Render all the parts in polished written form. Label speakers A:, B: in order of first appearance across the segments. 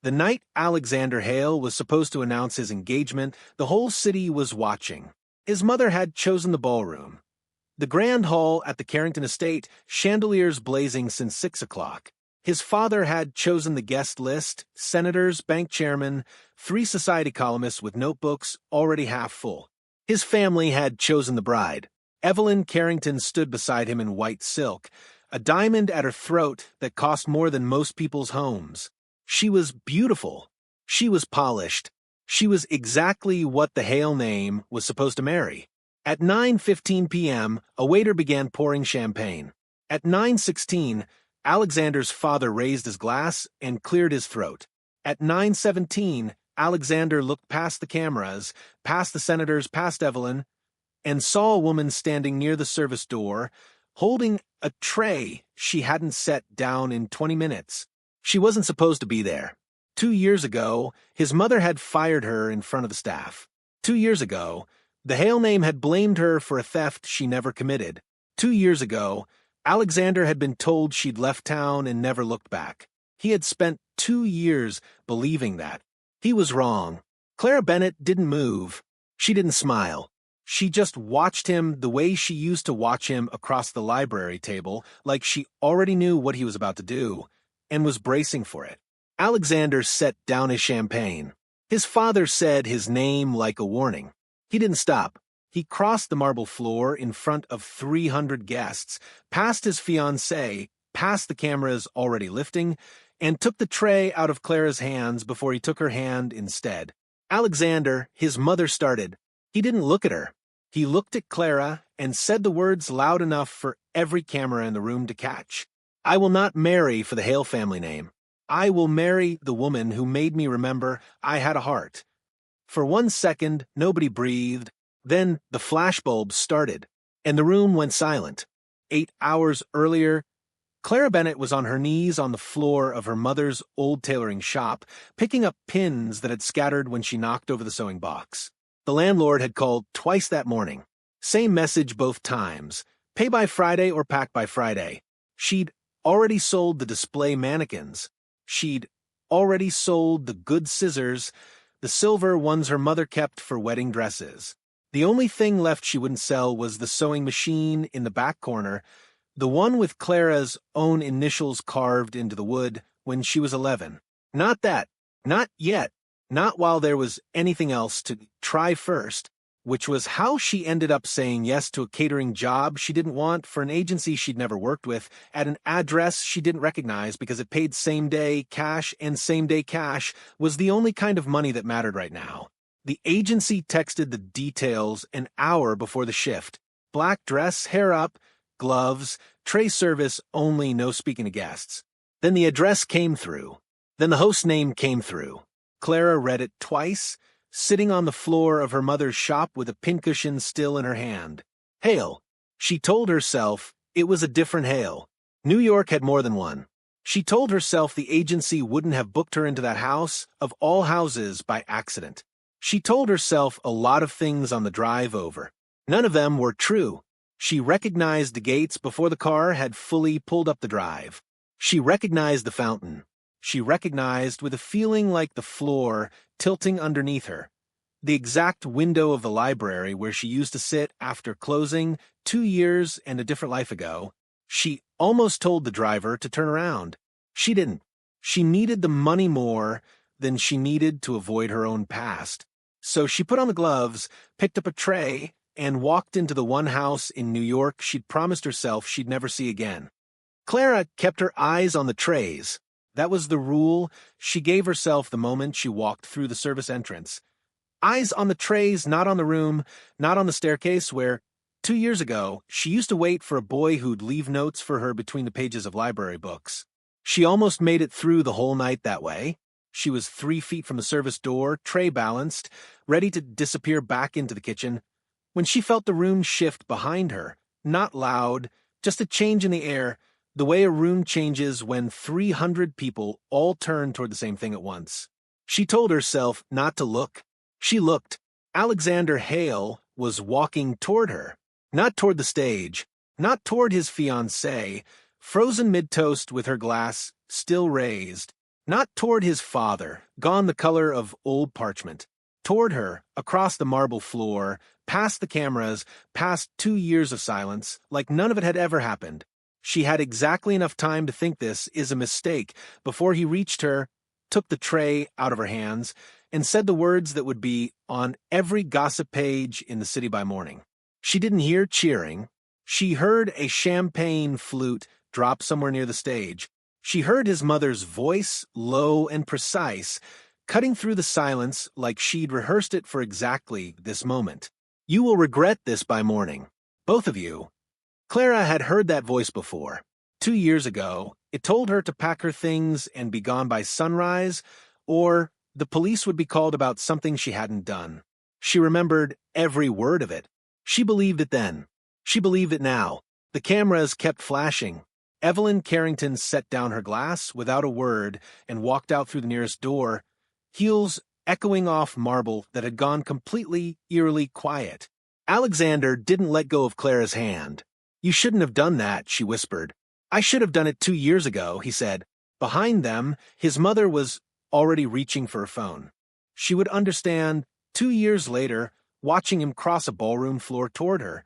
A: The night Alexander Hale was supposed to announce his engagement, the whole city was watching. His mother had chosen the ballroom. The grand hall at the Carrington estate, chandeliers blazing since 6 o'clock. His father had chosen the guest list, senators, bank chairmen, 3 society columnists with notebooks already half full. His family had chosen the bride. Evelyn Carrington stood beside him in white silk, a diamond at her throat that cost more than most people's homes. She was beautiful. She was polished. She was exactly what the Hale name was supposed to marry. At 9:15 p.m., a waiter began pouring champagne. At 9:16, Alexander's father raised his glass and cleared his throat. At 9:17, Alexander looked past the cameras, past the senators, past Evelyn, and saw a woman standing near the service door, holding a tray she hadn't set down in 20 minutes. She wasn't supposed to be there. 2 years ago, his mother had fired her in front of the staff. 2 years ago, the Hale name had blamed her for a theft she never committed. 2 years ago, Alexander had been told she'd left town and never looked back. He had spent 2 years believing that. He was wrong. Clara Bennett didn't move. She didn't smile. She just watched him the way she used to watch him across the library table, like she already knew what he was about to do, and was bracing for it. Alexander set down his champagne. His father said his name like a warning. He didn't stop. He crossed the marble floor in front of 300 guests, past his fiancée, past the cameras already lifting, and took the tray out of Clara's hands before he took her hand instead. Alexander, his mother started. He didn't look at her. He looked at Clara and said the words loud enough for every camera in the room to catch. I will not marry for the Hale family name. I will marry the woman who made me remember I had a heart. For 1 second, nobody breathed. Then the flashbulbs started, and the room went silent. 8 hours earlier, Clara Bennett was on her knees on the floor of her mother's old tailoring shop, picking up pins that had scattered when she knocked over the sewing box. The landlord had called twice that morning. Same message both times. Pay by Friday or pack by Friday. She'd already sold the display mannequins. She'd already sold the good scissors, the silver ones her mother kept for wedding dresses. The only thing left she wouldn't sell was the sewing machine in the back corner, the one with Clara's own initials carved into the wood when she was 11. Not that. Not yet. Not while there was anything else to try first, which was how she ended up saying yes to a catering job she didn't want for an agency she'd never worked with at an address she didn't recognize because it paid same-day cash, and same-day cash was the only kind of money that mattered right now. The agency texted the details an hour before the shift. Black dress, hair up, gloves, tray service only, no speaking to guests. Then the address came through. Then the host name came through. Clara read it twice, sitting on the floor of her mother's shop with a pincushion still in her hand. Hale. She told herself it was a different Hale. New York had more than one. She told herself the agency wouldn't have booked her into that house, of all houses, by accident. She told herself a lot of things on the drive over. None of them were true. She recognized the gates before the car had fully pulled up the drive. She recognized the fountain. She recognized, with a feeling like the floor tilting underneath her, the exact window of the library where she used to sit after closing 2 years and a different life ago. She almost told the driver to turn around. She didn't. She needed the money more than she needed to avoid her own past. So she put on the gloves, picked up a tray, and walked into the one house in New York she'd promised herself she'd never see again. Clara kept her eyes on the trays. That was the rule she gave herself the moment she walked through the service entrance. Eyes on the trays, not on the room, not on the staircase where, 2 years ago, she used to wait for a boy who'd leave notes for her between the pages of library books. She almost made it through the whole night that way. She was 3 feet from the service door, tray balanced, ready to disappear back into the kitchen, when she felt the room shift behind her, not loud, just a change in the air, the way a room changes when 300 people all turn toward the same thing at once. She told herself not to look. She looked. Alexander Hale was walking toward her, not toward the stage, not toward his fiancée, frozen mid-toast with her glass still raised. Not toward his father, gone the color of old parchment. Toward her, across the marble floor, past the cameras, past 2 years of silence, like none of it had ever happened. She had exactly enough time to think this is a mistake before he reached her, took the tray out of her hands, and said the words that would be on every gossip page in the city by morning. She didn't hear cheering. She heard a champagne flute drop somewhere near the stage. She heard his mother's voice, low and precise, cutting through the silence like she'd rehearsed it for exactly this moment. "You will regret this by morning. Both of you." Clara had heard that voice before. 2 years ago, it told her to pack her things and be gone by sunrise, or the police would be called about something she hadn't done. She remembered every word of it. She believed it then. She believed it now. The cameras kept flashing. Evelyn Carrington set down her glass without a word and walked out through the nearest door, heels echoing off marble that had gone completely, eerily quiet. Alexander didn't let go of Clara's hand. "You shouldn't have done that," she whispered. "I should have done it 2 years ago," he said. Behind them, his mother was already reaching for her phone. She would understand 2 years later, watching him cross a ballroom floor toward her,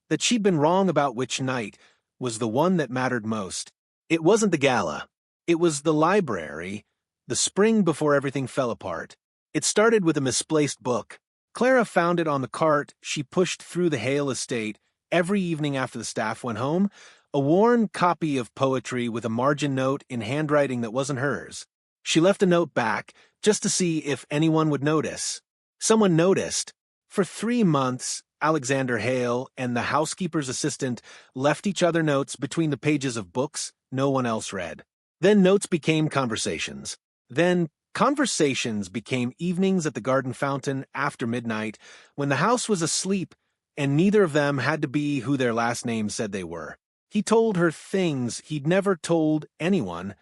A: that she'd been wrong about which night was the one that mattered most. It wasn't the gala. It was the library, the spring before everything fell apart. It started with a misplaced book. Clara found it on the cart she pushed through the Hale estate every evening after the staff went home, a worn copy of poetry with a margin note in handwriting that wasn't hers. She left a note back just to see if anyone would notice. Someone noticed. For 3 months, Alexander Hale and the housekeeper's assistant left each other notes between the pages of books no one else read. Then notes became conversations. Then conversations became evenings at the garden fountain after midnight, when the house was asleep and neither of them had to be who their last names said they were. He told her things he'd never told anyone,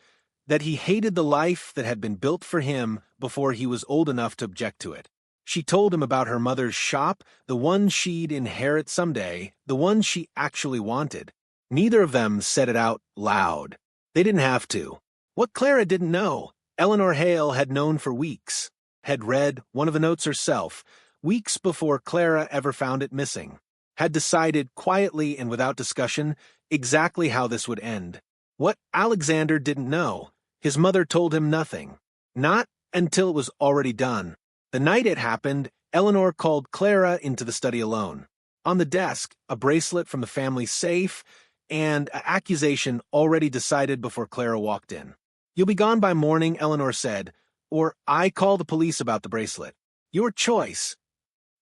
A: that he hated the life that had been built for him before he was old enough to object to it. She told him about her mother's shop, the one she'd inherit someday, the one she actually wanted. Neither of them said it out loud. They didn't have to. What Clara didn't know, Eleanor Hale had known for weeks, had read one of the notes herself, weeks before Clara ever found it missing, had decided quietly and without discussion exactly how this would end. What Alexander didn't know, his mother told him nothing. Not until it was already done. The night it happened, Eleanor called Clara into the study alone. On the desk, a bracelet from the family safe and an accusation already decided before Clara walked in. "You'll be gone by morning," Eleanor said, "or I call the police about the bracelet. Your choice.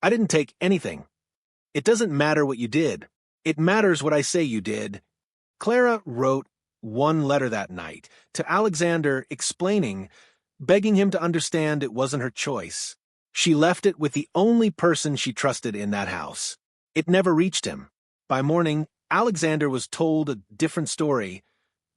A: I didn't take anything. It doesn't matter what you did. It matters what I say you did." Clara wrote one letter that night to Alexander explaining, begging him to understand it wasn't her choice. She left it with the only person she trusted in that house. It never reached him. By morning, Alexander was told a different story,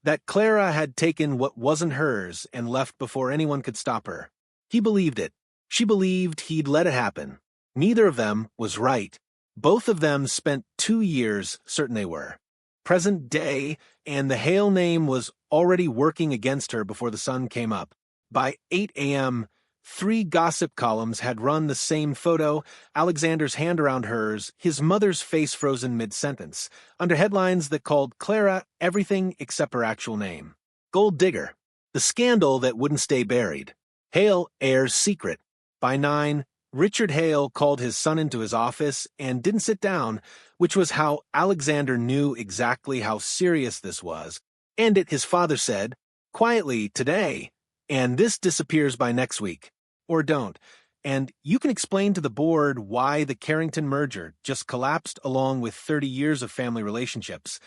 A: that Clara had taken what wasn't hers and left before anyone could stop her. He believed it. She believed he'd let it happen. Neither of them was right. Both of them spent 2 years certain they were. Present day, and the Hale name was already working against her before the sun came up. By 8 a.m., 3 gossip columns had run the same photo, Alexander's hand around hers, his mother's face frozen mid-sentence, under headlines that called Clara everything except her actual name. Gold digger. The scandal that wouldn't stay buried. Hale heirs secret. By 9, Richard Hale called his son into his office and didn't sit down, which was how Alexander knew exactly how serious this was. "And it," his father said, quietly, "today, and this disappears by next week. Or don't. And you can explain to the board why the Carrington merger just collapsed along with 30 years of family relationships."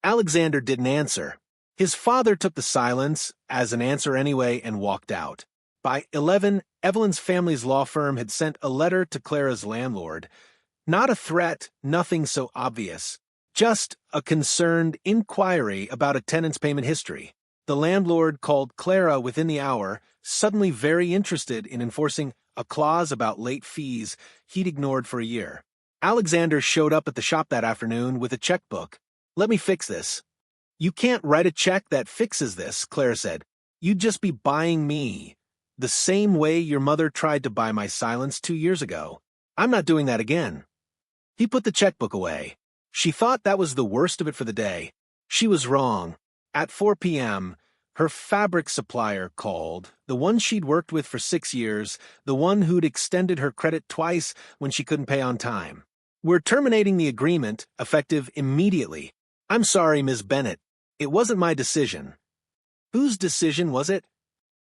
A: Alexander didn't answer. His father took the silence as an answer anyway and walked out. By 11, Evelyn's family's law firm had sent a letter to Clara's landlord. Not a threat, nothing so obvious. Just a concerned inquiry about a tenant's payment history. The landlord called Clara within the hour, suddenly very interested in enforcing a clause about late fees he'd ignored for a year. Alexander showed up at the shop that afternoon with a checkbook. "Let me fix this." "You can't write a check that fixes this," Clara said. You'd just be buying me. The same way your mother tried to buy my silence 2 years ago. I'm not doing that again. He put the checkbook away. She thought that was the worst of it for the day. She was wrong. At 4 p.m., her fabric supplier called, the one she'd worked with for 6 years, the one who'd extended her credit twice when she couldn't pay on time. We're terminating the agreement, effective immediately. I'm sorry, Ms. Bennett. It wasn't my decision. Whose decision was it?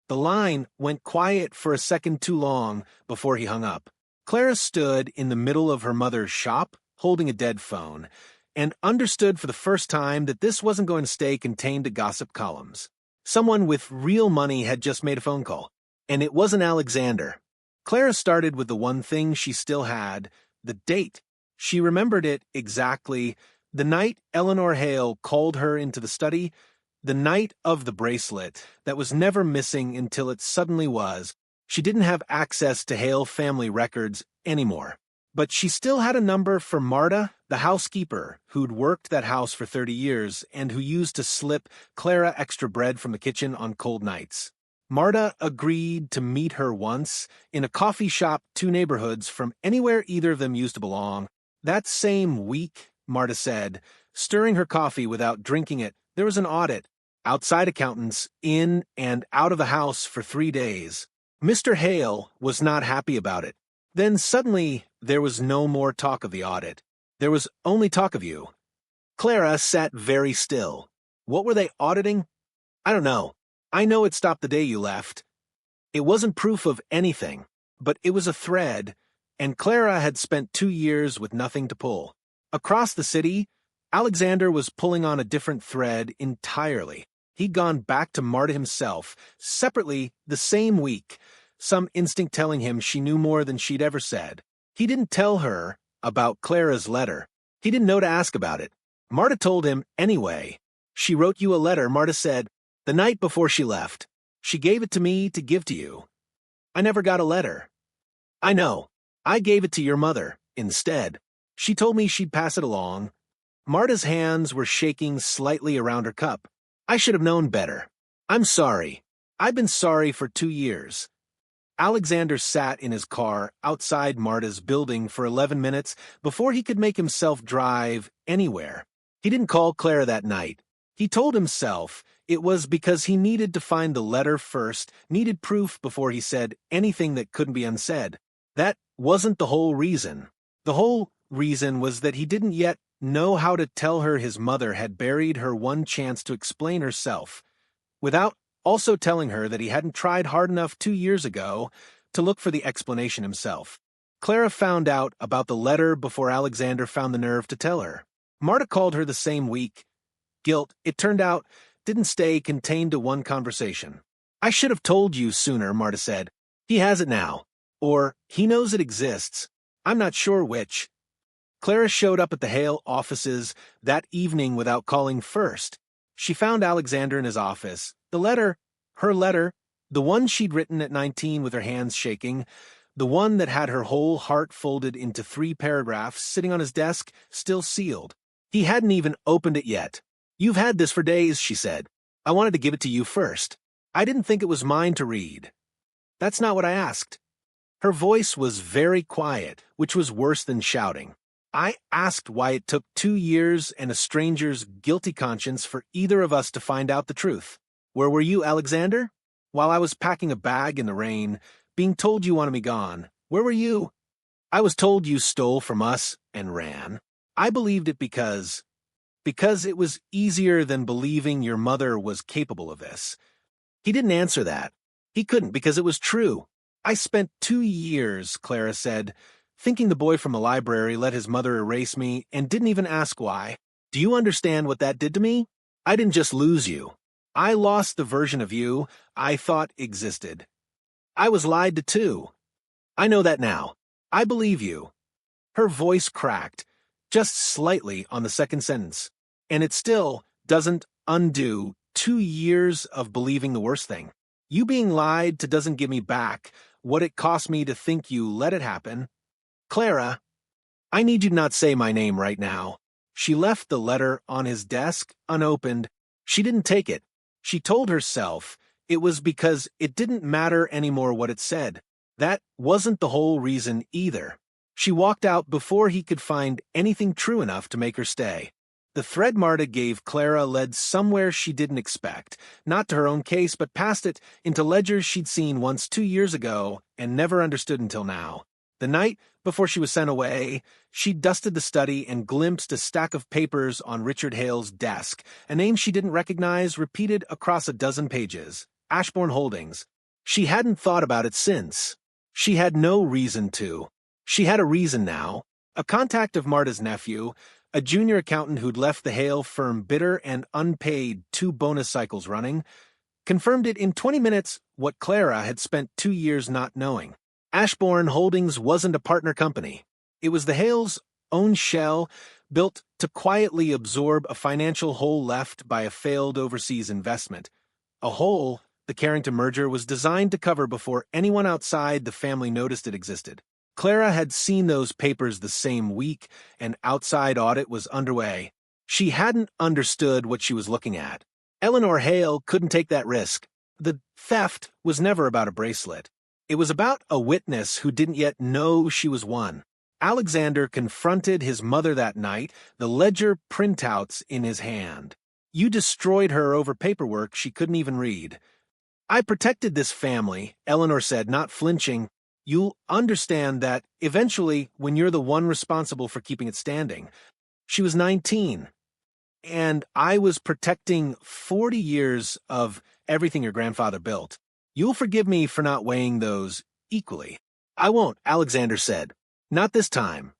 A: The line went quiet for a second too long before he hung up. Clara stood in the middle of her mother's shop, holding a dead phone, and understood for the first time that this wasn't going to stay contained to gossip columns. Someone with real money had just made a phone call, and it wasn't Alexander. Clara started with the one thing she still had, the date. She remembered it exactly. The night Eleanor Hale called her into the study, the night of the bracelet that was never missing until it suddenly was. She didn't have access to Hale family records anymore. But she still had a number for Marta, the housekeeper, who'd worked that house for 30 years and who used to slip Clara extra bread from the kitchen on cold nights. Marta agreed to meet her once in a coffee shop 2 neighborhoods from anywhere either of them used to belong. That same week, Marta said, stirring her coffee without drinking it, there was an audit. Outside accountants in and out of the house for 3 days. Mr. Hale was not happy about it. Then suddenly, there was no more talk of the audit. There was only talk of you. Clara sat very still. What were they auditing? I don't know. I know it stopped the day you left. It wasn't proof of anything, but it was a thread, and Clara had spent 2 years with nothing to pull. Across the city, Alexander was pulling on a different thread entirely. He'd gone back to Marta himself, separately, the same week, some instinct telling him she knew more than she'd ever said. He didn't tell her about Clara's letter. He didn't know to ask about it. Marta told him anyway. She wrote you a letter, Marta said, the night before she left. She gave it to me to give to you. I never got a letter. I know. I gave it to your mother, instead. She told me she'd pass it along. Marta's hands were shaking slightly around her cup. I should have known better. I'm sorry. I've been sorry for 2 years. Alexander sat in his car outside Marta's building for 11 minutes before he could make himself drive anywhere. He didn't call Clara that night. He told himself it was because he needed to find the letter first, needed proof before he said anything that couldn't be unsaid. That wasn't the whole reason. The whole reason was that he didn't yet know how to tell her his mother had buried her one chance to explain herself, without also telling her that he hadn't tried hard enough 2 years ago to look for the explanation himself. Clara found out about the letter before Alexander found the nerve to tell her. Marta called her the same week. Guilt, it turned out, didn't stay contained to one conversation. I should have told you sooner, Marta said. He has it now. Or he knows it exists. I'm not sure which. Clara showed up at the Hale offices that evening without calling first. She found Alexander in his office. The letter, her letter, the one she'd written at 19 with her hands shaking, the one that had her whole heart folded into 3 paragraphs sitting on his desk, still sealed. He hadn't even opened it yet. You've had this for days, she said. I wanted to give it to you first. I didn't think it was mine to read. That's not what I asked. Her voice was very quiet, which was worse than shouting. I asked why it took 2 years and a stranger's guilty conscience for either of us to find out the truth. Where were you, Alexander? While I was packing a bag in the rain, being told you wanted me gone. Where were you? I was told you stole from us and ran. I believed it because it was easier than believing your mother was capable of this. He didn't answer that. He couldn't because it was true. I spent 2 years, Clara said, thinking the boy from the library let his mother erase me and didn't even ask why. Do you understand what that did to me? I didn't just lose you. I lost the version of you I thought existed. I was lied to too. I know that now. I believe you. Her voice cracked, just slightly on the second sentence, and it still doesn't undo 2 years of believing the worst thing. You being lied to doesn't give me back what it cost me to think you let it happen. Clara, I need you to not say my name right now. She left the letter on his desk, unopened. She didn't take it. She told herself It was because it didn't matter anymore what it said. That wasn't the whole reason either. She walked out before he could find anything true enough to make her stay. The thread Marta gave Clara led somewhere she didn't expect, not to her own case, but past it into ledgers she'd seen once 2 years ago and never understood until now. The night before she was sent away, she dusted the study and glimpsed a stack of papers on Richard Hale's desk, a name she didn't recognize repeated across a dozen pages. Ashbourne Holdings. She hadn't thought about it since. She had no reason to. She had a reason now. A contact of Marta's nephew, a junior accountant who'd left the Hale firm bitter and unpaid 2 bonus cycles running, confirmed it in 20 minutes what Clara had spent 2 years not knowing. Ashbourne Holdings wasn't a partner company. It was the Hales' own shell, built to quietly absorb a financial hole left by a failed overseas investment. A hole the Carrington merger was designed to cover before anyone outside the family noticed it existed. Clara had seen those papers the same week, and outside audit was underway. She hadn't understood what she was looking at. Eleanor Hale couldn't take that risk. The theft was never about a bracelet. It was about a witness who didn't yet know she was one. Alexander confronted his mother that night, the ledger printouts in his hand. You destroyed her over paperwork she couldn't even read. I protected this family, Eleanor said, not flinching. You'll understand that eventually when you're the one responsible for keeping it standing. She was 19, and I was protecting 40 years of everything your grandfather built. You'll forgive me for not weighing those equally. I won't, Alexander said. Not this time.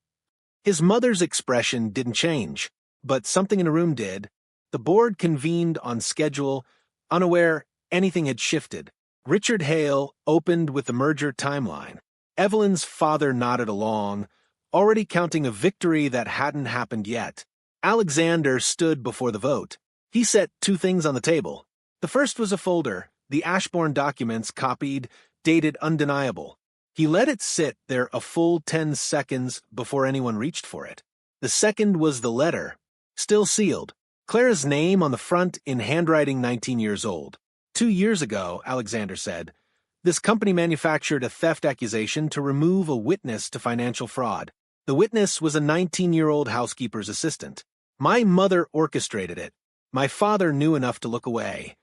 A: His mother's expression didn't change, but something in the room did. The board convened on schedule, unaware anything had shifted. Richard Hale opened with the merger timeline. Evelyn's father nodded along, already counting a victory that hadn't happened yet. Alexander stood before the vote. He set 2 things on the table. The first was a folder, the Ashbourne documents copied, dated undeniable. He let it sit there a full 10 seconds before anyone reached for it. The second was the letter, still sealed. Clara's name on the front in handwriting 19 years old. 2 years ago, Alexander said, this company manufactured a theft accusation to remove a witness to financial fraud. The witness was a 19-year-old housekeeper's assistant. My mother orchestrated it. My father knew enough to look away.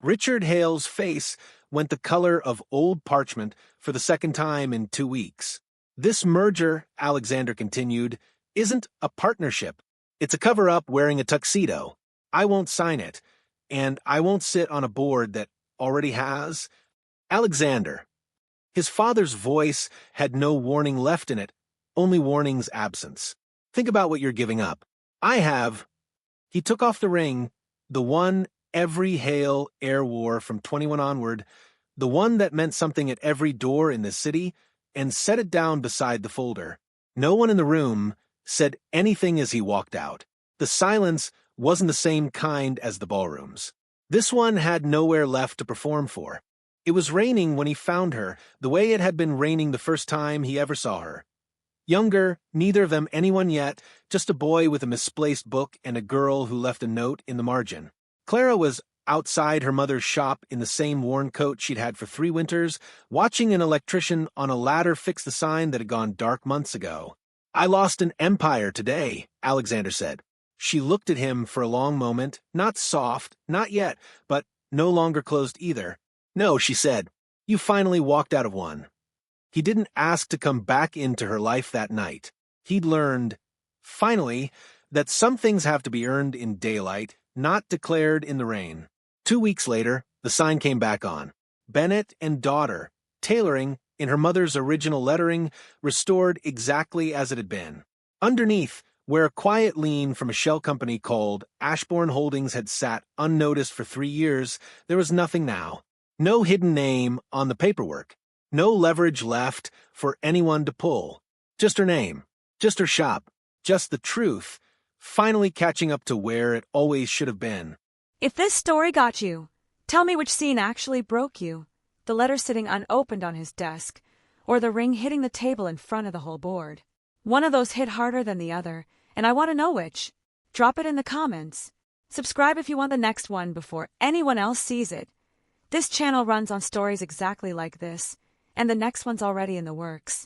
A: Richard Hale's face went the color of old parchment for the second time in 2 weeks. This merger, Alexander continued, isn't a partnership. It's a cover-up wearing a tuxedo. I won't sign it. And I won't sit on a board that already has. Alexander. His father's voice had no warning left in it, only warning's absence. Think about what you're giving up. I have. He took off the ring, the one every Hale heir wore from 21 onward, the one that meant something at every door in the city, and set it down beside the folder. No one in the room said anything as he walked out. The silence wasn't the same kind as the ballrooms. This one had nowhere left to perform for. It was raining when he found her, the way it had been raining the first time he ever saw her. Younger, neither of them anyone yet, just a boy with a misplaced book and a girl who left a note in the margin. Clara was outside her mother's shop in the same worn coat she'd had for 3 winters, watching an electrician on a ladder fix the sign that had gone dark months ago. I lost an empire today, Alexander said. She looked at him for a long moment, not soft, not yet, but no longer closed either. No, she said. You finally walked out of one. He didn't ask to come back into her life that night. He'd learned, finally, that some things have to be earned in daylight, not declared in the rain. 2 weeks later, the sign came back on. Bennett and daughter, tailoring, in her mother's original lettering, restored exactly as it had been. Underneath, where a quiet lien from a shell company called Ashbourne Holdings had sat unnoticed for 3 years, there was nothing now. No hidden name on the paperwork. No leverage left for anyone to pull. Just her name. Just her shop. Just the truth. Finally catching up to where it always should have been.
B: If this story got you, tell me which scene actually broke you. The letter sitting unopened on his desk, or the ring hitting the table in front of the whole board. One of those hit harder than the other, and I want to know which. Drop it in the comments. Subscribe if you want the next one before anyone else sees it. This channel runs on stories exactly like this, and the next one's already in the works.